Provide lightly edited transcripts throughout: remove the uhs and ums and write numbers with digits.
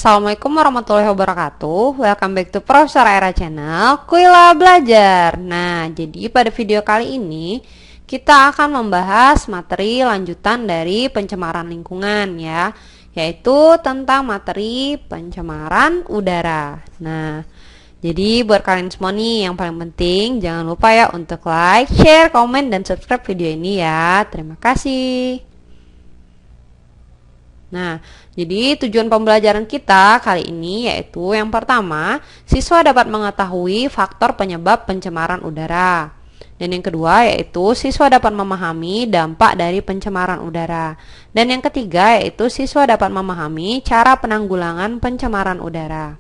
Assalamualaikum warahmatullahi wabarakatuh. Welcome back to Profesor Era Channel, Kuila Belajar. Nah, jadi pada video kali ini kita akan membahas materi lanjutan dari pencemaran lingkungan ya, yaitu tentang materi pencemaran udara. Nah, jadi buat kalian semua nih yang paling penting jangan lupa ya untuk like, share, komen, dan subscribe video ini ya. Terima kasih. Nah, jadi tujuan pembelajaran kita kali ini yaitu yang pertama, siswa dapat mengetahui faktor penyebab pencemaran udara. Dan yang kedua yaitu siswa dapat memahami dampak dari pencemaran udara. Dan yang ketiga yaitu siswa dapat memahami cara penanggulangan pencemaran udara.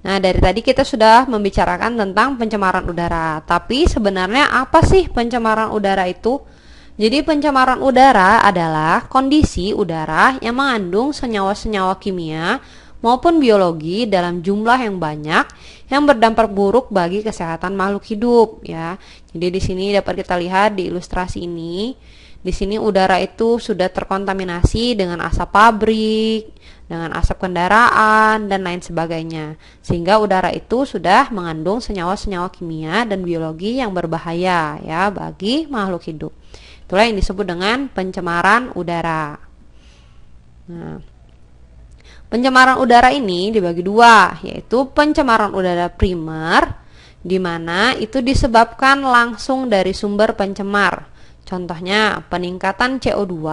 Nah, dari tadi kita sudah membicarakan tentang pencemaran udara. Tapi sebenarnya apa sih pencemaran udara itu? Jadi pencemaran udara adalah kondisi udara yang mengandung senyawa-senyawa kimia maupun biologi dalam jumlah yang banyak yang berdampak buruk bagi kesehatan makhluk hidup ya. Jadi di sini dapat kita lihat di ilustrasi ini. Di sini udara itu sudah terkontaminasi dengan asap pabrik, dengan asap kendaraan, dan lain sebagainya. Sehingga udara itu sudah mengandung senyawa-senyawa kimia dan biologi yang berbahaya ya bagi makhluk hidup. Itulah yang disebut dengan pencemaran udara. Nah, pencemaran udara ini dibagi dua, yaitu pencemaran udara primer, di mana itu disebabkan langsung dari sumber pencemar. Contohnya, peningkatan CO2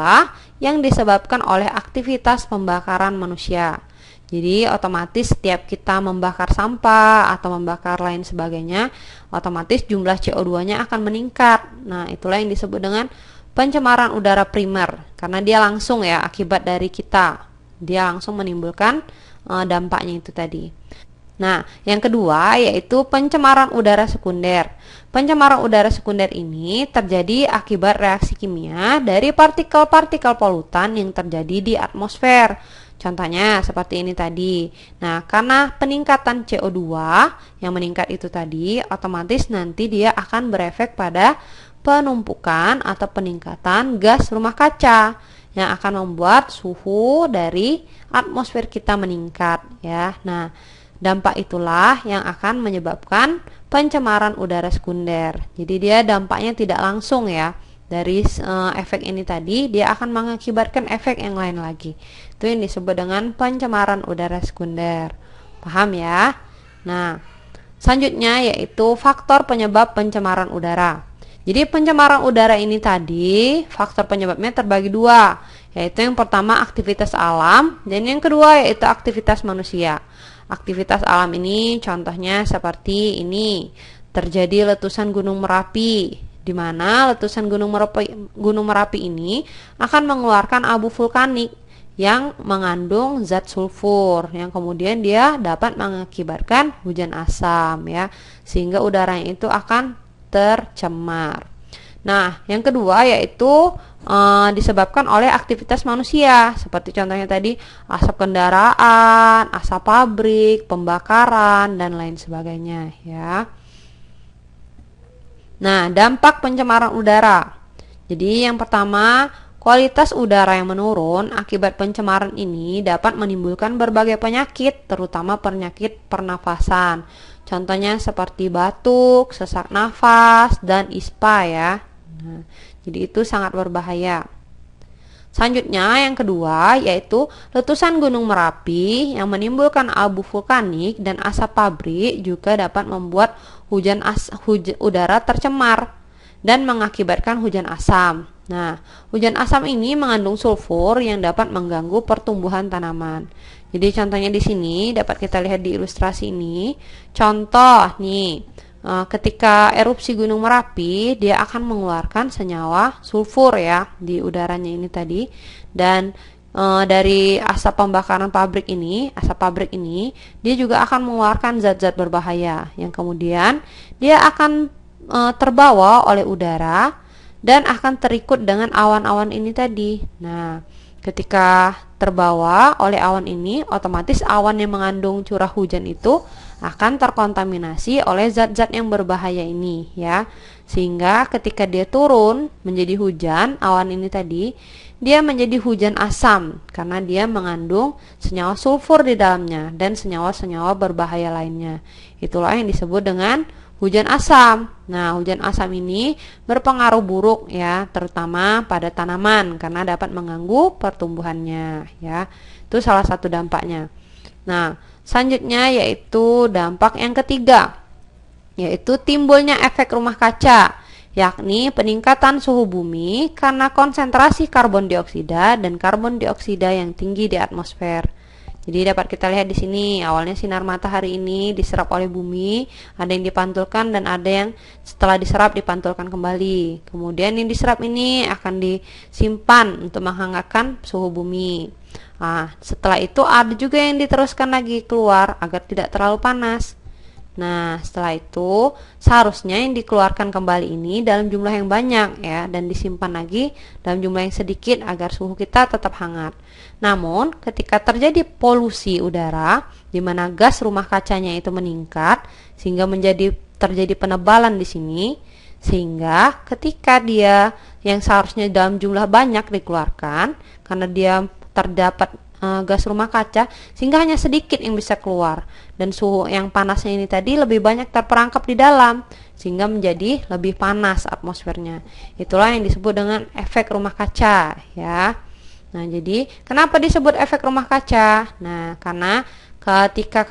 yang disebabkan oleh aktivitas pembakaran manusia. Jadi, otomatis setiap kita membakar sampah atau membakar lain sebagainya, otomatis jumlah CO2-nya akan meningkat. Nah, itulah yang disebut dengan pencemaran udara primer, karena dia langsung ya akibat dari kita. Dia langsung menimbulkan dampaknya itu tadi. Nah, yang kedua yaitu pencemaran udara sekunder. Pencemaran udara sekunder ini terjadi akibat reaksi kimia dari partikel-partikel polutan yang terjadi di atmosfer. Contohnya seperti ini tadi. Nah, karena peningkatan CO2 yang meningkat itu tadi, otomatis nanti dia akan berefek pada penumpukan atau peningkatan gas rumah kaca yang akan membuat suhu dari atmosfer kita meningkat ya. Nah, dampak itulah yang akan menyebabkan pencemaran udara sekunder. Jadi dia dampaknya tidak langsung ya. Dari efek ini tadi, dia akan mengakibatkan efek yang lain lagi. Itu yang disebut dengan pencemaran udara sekunder. Paham ya? Nah, selanjutnya yaitu faktor penyebab pencemaran udara. Jadi pencemaran udara ini tadi, faktor penyebabnya terbagi dua, yaitu yang pertama aktivitas alam, dan yang kedua yaitu aktivitas manusia. Aktivitas alam ini contohnya seperti ini, terjadi letusan Gunung Merapi, di mana letusan Gunung Merapi ini akan mengeluarkan abu vulkanik yang mengandung zat sulfur, yang kemudian dia dapat mengakibatkan hujan asam ya, sehingga udaranya itu akan tercemar. Nah, yang kedua yaitu disebabkan oleh aktivitas manusia, seperti contohnya tadi asap kendaraan, asap pabrik, pembakaran, dan lain sebagainya ya. Nah, dampak pencemaran udara. Jadi yang pertama, kualitas udara yang menurun akibat pencemaran ini dapat menimbulkan berbagai penyakit, terutama penyakit pernafasan. Contohnya seperti batuk, sesak nafas, dan ispa ya. Nah, jadi itu sangat berbahaya. Selanjutnya yang kedua yaitu letusan Gunung Merapi yang menimbulkan abu vulkanik dan asap pabrik juga dapat membuat udara tercemar dan mengakibatkan hujan asam. Nah, hujan asam ini mengandung sulfur yang dapat mengganggu pertumbuhan tanaman. Jadi contohnya di sini dapat kita lihat di ilustrasi ini. Contoh nih, ketika erupsi Gunung Merapi, dia akan mengeluarkan senyawa sulfur ya di udaranya ini tadi. Dan dari asap pembakaran asap pabrik ini, dia juga akan mengeluarkan zat-zat berbahaya yang kemudian dia akan terbawa oleh udara dan akan terikut dengan awan-awan ini tadi. Nah, ketika terbawa oleh awan ini, otomatis awan yang mengandung curah hujan itu akan terkontaminasi oleh zat-zat yang berbahaya ini ya. Sehingga ketika dia turun menjadi hujan, awan ini tadi, dia menjadi hujan asam karena dia mengandung senyawa sulfur di dalamnya dan senyawa-senyawa berbahaya lainnya. Itulah yang disebut dengan hujan asam. Nah, hujan asam ini berpengaruh buruk ya, terutama pada tanaman karena dapat mengganggu pertumbuhannya ya. Itu salah satu dampaknya. Nah, selanjutnya yaitu dampak yang ketiga, yaitu timbulnya efek rumah kaca, yakni peningkatan suhu bumi karena konsentrasi karbon dioksida dan karbon dioksida yang tinggi di atmosfer. Jadi dapat kita lihat di sini, awalnya sinar matahari ini diserap oleh bumi, ada yang dipantulkan dan ada yang setelah diserap dipantulkan kembali. Kemudian yang diserap ini akan disimpan untuk menghangatkan suhu bumi. Nah, setelah itu ada juga yang diteruskan lagi keluar agar tidak terlalu panas. Nah, setelah itu seharusnya yang dikeluarkan kembali ini dalam jumlah yang banyak ya, dan disimpan lagi dalam jumlah yang sedikit agar suhu kita tetap hangat. Namun, ketika terjadi polusi udara di mana gas rumah kacanya itu meningkat sehingga terjadi penebalan di sini, sehingga ketika dia yang seharusnya dalam jumlah banyak dikeluarkan karena dia terdapat gas rumah kaca sehingga hanya sedikit yang bisa keluar dan suhu yang panasnya ini tadi lebih banyak terperangkap di dalam sehingga menjadi lebih panas atmosfernya. Itulah yang disebut dengan efek rumah kaca ya. Nah, jadi kenapa disebut efek rumah kaca? Nah, karena ketika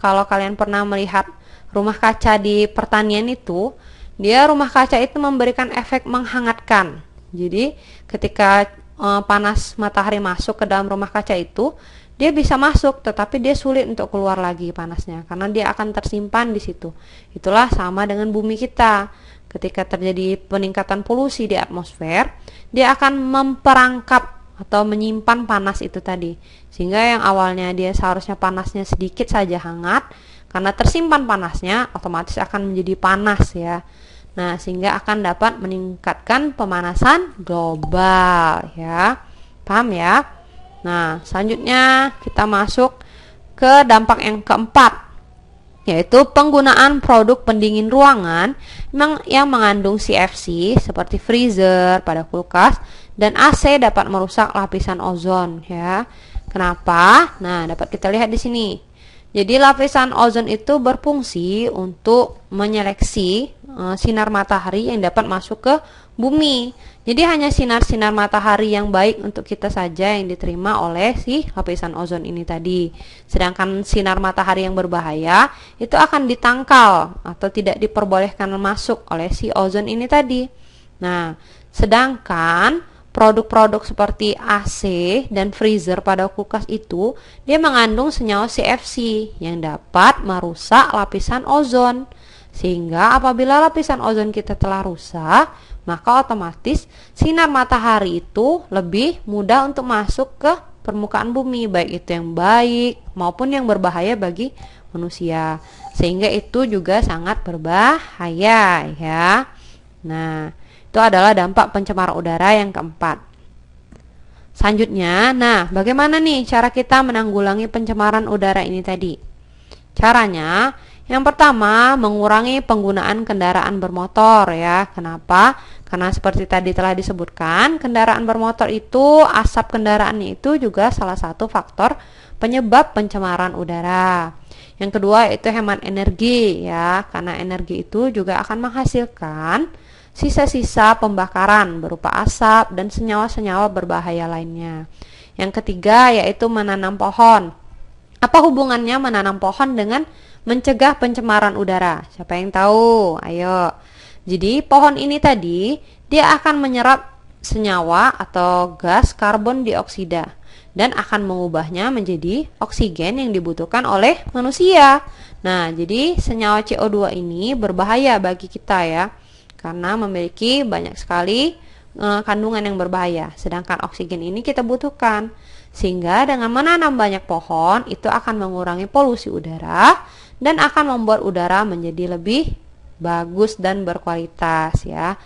kalau kalian pernah melihat rumah kaca di pertanian itu, dia rumah kaca itu memberikan efek menghangatkan. Jadi ketika panas matahari masuk ke dalam rumah kaca itu, dia bisa masuk tetapi dia sulit untuk keluar lagi panasnya karena dia akan tersimpan di situ. Itulah sama dengan bumi kita. Ketika terjadi peningkatan polusi di atmosfer, dia akan memperangkap atau menyimpan panas itu tadi. Sehingga yang awalnya dia seharusnya panasnya sedikit saja hangat, karena tersimpan panasnya otomatis akan menjadi panas ya. Nah, sehingga akan dapat meningkatkan pemanasan global ya. Paham ya? Nah, selanjutnya kita masuk ke dampak yang keempat, yaitu penggunaan produk pendingin ruangan yang mengandung CFC seperti freezer pada kulkas dan AC dapat merusak lapisan ozon ya. Kenapa? Nah, dapat kita lihat di sini. Jadi lapisan ozon itu berfungsi untuk menyeleksi sinar matahari yang dapat masuk ke bumi. Jadi hanya sinar-sinar matahari yang baik untuk kita saja yang diterima oleh si lapisan ozon ini tadi. Sedangkan sinar matahari yang berbahaya itu akan ditangkal atau tidak diperbolehkan masuk oleh si ozon ini tadi. Nah, sedangkan produk-produk seperti AC dan freezer pada kulkas itu dia mengandung senyawa CFC yang dapat merusak lapisan ozon. Sehingga apabila lapisan ozon kita telah rusak, maka otomatis sinar matahari itu lebih mudah untuk masuk ke permukaan bumi, baik itu yang baik maupun yang berbahaya bagi manusia. Sehingga itu juga sangat berbahaya ya. Nah, itu adalah dampak pencemaran udara yang keempat. Selanjutnya, nah bagaimana nih cara kita menanggulangi pencemaran udara ini tadi? Caranya, yang pertama mengurangi penggunaan kendaraan bermotor ya. Kenapa? Karena seperti tadi telah disebutkan, kendaraan bermotor itu asap kendaraannya itu juga salah satu faktor penyebab pencemaran udara. Yang kedua itu hemat energi ya, karena energi itu juga akan menghasilkan sisa-sisa pembakaran berupa asap dan senyawa-senyawa berbahaya lainnya. Yang ketiga yaitu menanam pohon. Apa hubungannya menanam pohon dengan mencegah pencemaran udara? Siapa yang tahu? Ayo. Jadi pohon ini tadi dia akan menyerap senyawa atau gas karbon dioksida dan akan mengubahnya menjadi oksigen yang dibutuhkan oleh manusia. Nah, jadi senyawa CO2 ini berbahaya bagi kita ya, karena memiliki banyak sekali kandungan yang berbahaya. Sedangkan oksigen ini kita butuhkan. Sehingga dengan menanam banyak pohon itu akan mengurangi polusi udara dan akan membuat udara menjadi lebih bagus dan berkualitas ya.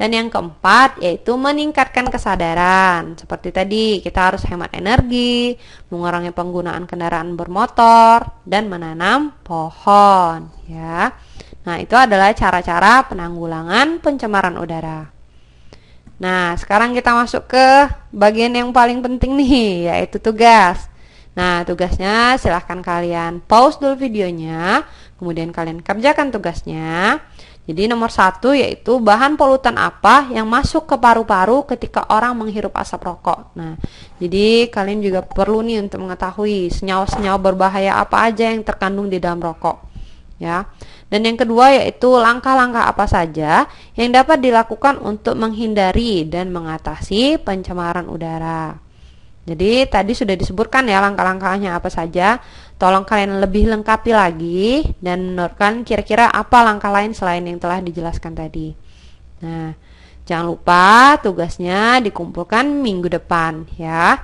Dan yang keempat yaitu meningkatkan kesadaran. Seperti tadi, kita harus hemat energi, mengurangi penggunaan kendaraan bermotor dan menanam pohon ya. Nah, itu adalah cara-cara penanggulangan pencemaran udara. Nah, sekarang kita masuk ke bagian yang paling penting nih, yaitu tugas. Nah, tugasnya silahkan kalian pause dulu videonya, kemudian kalian kerjakan tugasnya. Jadi nomor 1 yaitu bahan polutan apa yang masuk ke paru-paru ketika orang menghirup asap rokok. Nah, jadi kalian juga perlu nih untuk mengetahui senyawa-senyawa berbahaya apa aja yang terkandung di dalam rokok. Ya. Dan yang kedua yaitu langkah-langkah apa saja yang dapat dilakukan untuk menghindari dan mengatasi pencemaran udara. Jadi tadi sudah disebutkan ya langkah-langkahnya apa saja. Tolong kalian lebih lengkapi lagi dan menurut kalian kira-kira apa langkah lain selain yang telah dijelaskan tadi. Nah, jangan lupa tugasnya dikumpulkan minggu depan ya.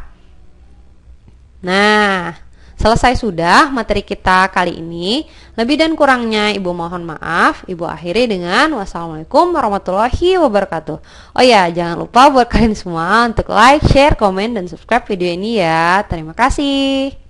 Nah, selesai sudah materi kita kali ini. Lebih dan kurangnya Ibu mohon maaf. Ibu akhiri dengan wassalamualaikum warahmatullahi wabarakatuh. Oh ya, jangan lupa buat kalian semua untuk like, share, komen, dan subscribe video ini ya. Terima kasih.